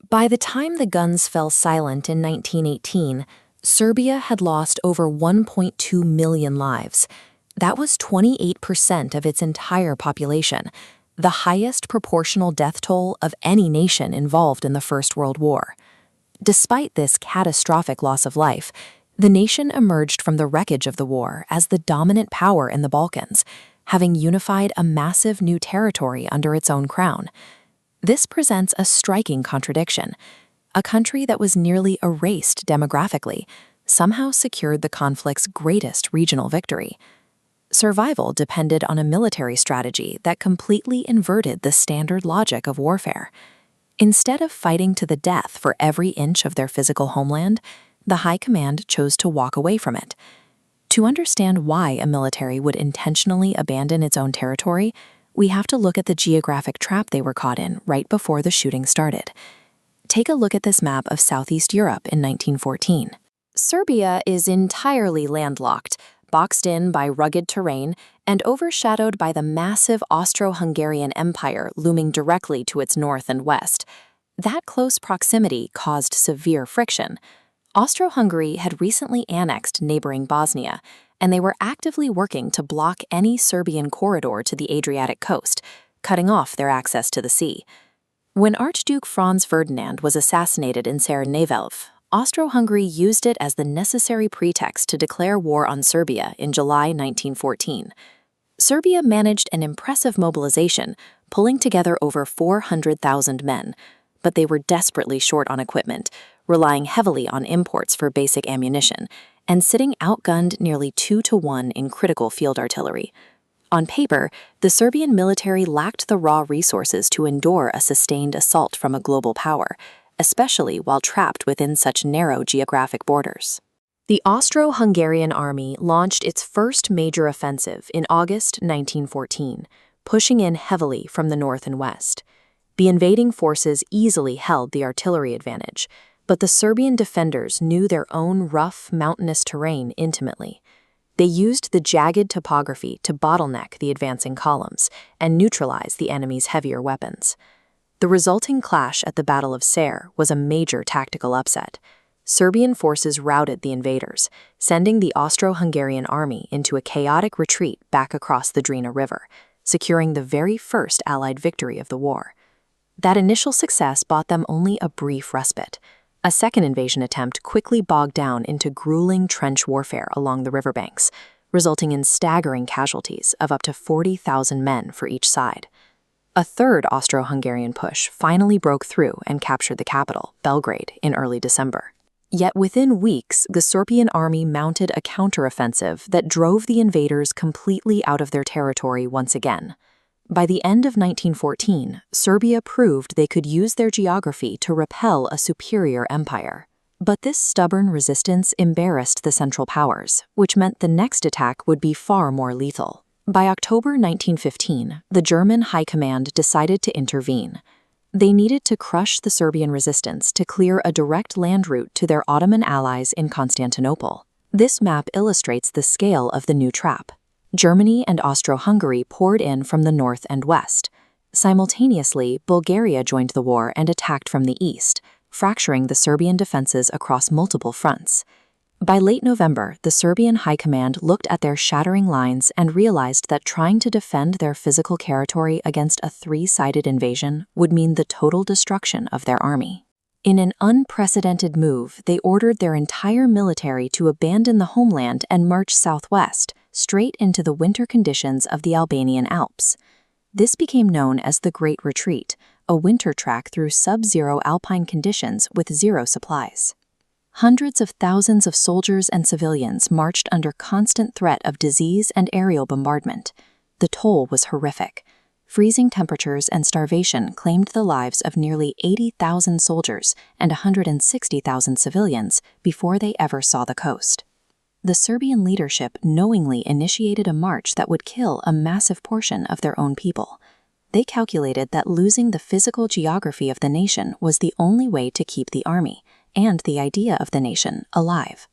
By the time the guns fell silent in 1918, Serbia had lost over 1.2 million lives. That was 28% of its entire population, the highest proportional death toll of any nation involved in the First World War. Despite this catastrophic loss of life, the nation emerged from the wreckage of the war as the dominant power in the Balkans, having unified a massive new territory under its own crown. This presents a striking contradiction. A country that was nearly erased demographically somehow secured the conflict's greatest regional victory. Survival depended on a military strategy that completely inverted the standard logic of warfare. Instead of fighting to the death for every inch of their physical homeland, the High Command chose to walk away from it. To understand why a military would intentionally abandon its own territory, we have to look at the geographic trap they were caught in right before the shooting started. Take a look at this map of Southeast Europe in 1914. Serbia is entirely landlocked, boxed in by rugged terrain, and overshadowed by the massive Austro-Hungarian Empire looming directly to its north and west. That close proximity caused severe friction. Austro-Hungary had recently annexed neighboring Bosnia, and they were actively working to block any Serbian corridor to the Adriatic coast, cutting off their access to the sea. When Archduke Franz Ferdinand was assassinated in Sarajevo, Austro-Hungary used it as the necessary pretext to declare war on Serbia in July 1914. Serbia managed an impressive mobilization, pulling together over 400,000 men, but they were desperately short on equipment, relying heavily on imports for basic ammunition, and sitting outgunned nearly 2-to-1 in critical field artillery. On paper, the Serbian military lacked the raw resources to endure a sustained assault from a global power, especially while trapped within such narrow geographic borders. The Austro-Hungarian army launched its first major offensive in August 1914, pushing in heavily from the north and west. The invading forces easily held the artillery advantage, but the Serbian defenders knew their own rough, mountainous terrain intimately. They used the jagged topography to bottleneck the advancing columns and neutralize the enemy's heavier weapons. The resulting clash at the Battle of Ser was a major tactical upset. Serbian forces routed the invaders, sending the Austro-Hungarian army into a chaotic retreat back across the Drina River, securing the very first Allied victory of the war. That initial success bought them only a brief respite. A second invasion attempt quickly bogged down into grueling trench warfare along the riverbanks, resulting in staggering casualties of up to 40,000 men for each side. A third Austro-Hungarian push finally broke through and captured the capital, Belgrade, in early December. Yet within weeks, the Serbian army mounted a counteroffensive that drove the invaders completely out of their territory once again. By the end of 1914, Serbia proved they could use their geography to repel a superior empire. But this stubborn resistance embarrassed the Central Powers, which meant the next attack would be far more lethal. By October 1915, the German High Command decided to intervene. They needed to crush the Serbian resistance to clear a direct land route to their Ottoman allies in Constantinople. This map illustrates the scale of the new trap. Germany and Austro-Hungary poured in from the north and west. Simultaneously, Bulgaria joined the war and attacked from the east, fracturing the Serbian defenses across multiple fronts. By late November, the Serbian High Command looked at their shattering lines and realized that trying to defend their physical territory against a three-sided invasion would mean the total destruction of their army. In an unprecedented move, they ordered their entire military to abandon the homeland and march southwest, straight into the winter conditions of the Albanian Alps. This became known as the Great Retreat, a winter track through sub-zero alpine conditions with zero supplies. Hundreds of thousands of soldiers and civilians marched under constant threat of disease and aerial bombardment. The toll was horrific. Freezing temperatures and starvation claimed the lives of nearly 80,000 soldiers and 160,000 civilians before they ever saw the coast. The Serbian leadership knowingly initiated a march that would kill a massive portion of their own people. They calculated that losing the physical geography of the nation was the only way to keep the army, and the idea of the nation, alive.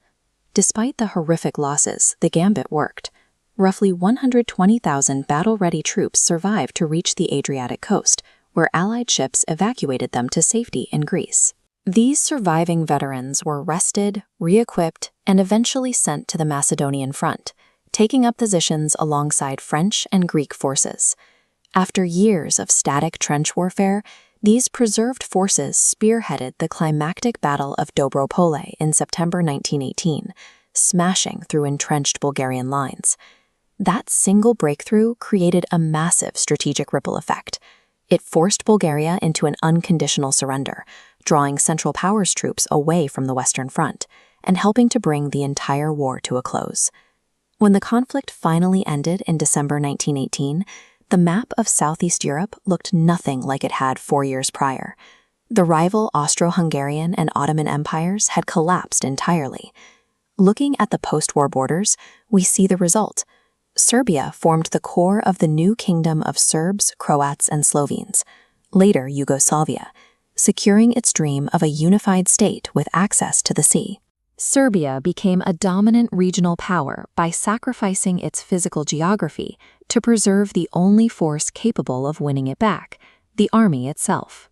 Despite the horrific losses, the gambit worked. Roughly 120,000 battle-ready troops survived to reach the Adriatic coast, where Allied ships evacuated them to safety in Greece. These surviving veterans were rested, re-equipped, and eventually sent to the Macedonian front, taking up positions alongside French and Greek forces. After years of static trench warfare, these preserved forces spearheaded the climactic Battle of Dobropole in September 1918, smashing through entrenched Bulgarian lines. That single breakthrough created a massive strategic ripple effect. It forced Bulgaria into an unconditional surrender, drawing Central Powers troops away from the Western Front and helping to bring the entire war to a close. When the conflict finally ended in December 1918, the map of Southeast Europe looked nothing like it had 4 years prior. The rival Austro-Hungarian and Ottoman empires had collapsed entirely. Looking at the post-war borders, we see the result. Serbia formed the core of the new kingdom of Serbs, Croats, and Slovenes, later Yugoslavia, securing its dream of a unified state with access to the sea. Serbia became a dominant regional power by sacrificing its physical geography to preserve the only force capable of winning it back, the army itself.